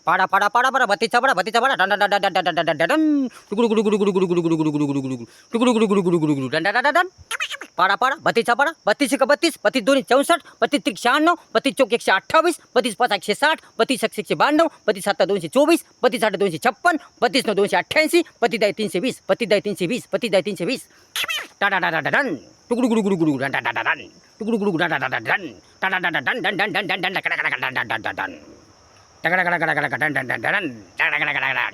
पाड़ा पाड़ा पाड़ा पाड़ा बत्ती चपड़ा डन डन डन डन डन डन डन टुकुड़ गुड़ गुड़ गुड़ गुड़ गुड़ गुड़ गुड़ गुड़ गुड़ गुड़ टुकुड़ गुड़ गुड़ गुड़ गुड़ गुड़ डन डन डन पाड़ा पाड़ा बत्ती चपड़ा 32 का 32 32 दूनी 64 32 त्रिक 96 32 चौक 128 32 पाँच 160 32 6 192 32 7 224 32 8 256 32 9 288 32 10 320 32 10 320 32 10 320 टाटा टाटा डन टुकुड़ गुड़ गुड़ गुड़ डन डन डन टुकुड़ गुड़ गुड़ डन डन डन टाटा टाटा डन डन डन डन डन डन कड़ा कड़ा डन डन डन डन टकड़ा कड़ा कड़ा कड़ा डन डन डन डन टकड़ा कड़ा कड़ा कड़ा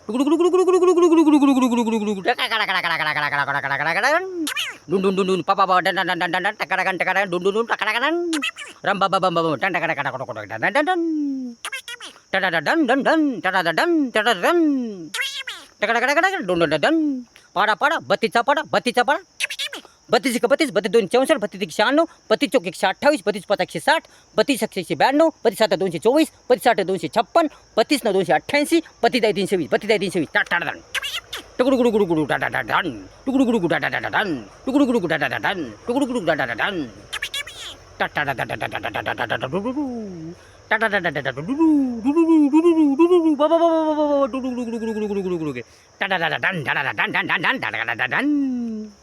टुकुड़ गुड़ गुड़ गुड़ गुड़ गुड़ गुड़ गुड़ गुड़ गुड़ गुड़ गुड़ गुड़ टकड़ा कड़ा कड़ा कड़ा कड़ा कड़ा कड़ा कड़ा कड़ा कड़ा डुन डुन डुन डुन पापा पापा डन डन डन डन डन टकड़ा गन टकड़ा डुन डुन डुन टकड़ा गन रम बम बम बम डन टकड़ा कड़ा कड़ा कड़ा डन डन डन टटा डन डन डन टटा डन टटा डन टकड़ा कड़ा कड़ा डुन डन डन पाड़ा पाड़ा बत्ती चपड़ा 32 का 32 32 2 64 32 96 32 चौक 128 32 पाँच 160 32 6 192 32 7 224 32 8 256 32 9 288 32 10 320 32 10 320 टाटा डन टुकुड़ गुड़ गुड़ गुड़ टाटा डन टुकुड़ गुड़ गुड़ टाटा डन टुकुड़ गुड़ गुड़ टाटा डन टुकुड़ गुड़ टाटा डन टाटा टाटा टाटा टाटा टाटा टाटा टाटा टाटा बाबा बाबा टाटा डन डन डन डन डन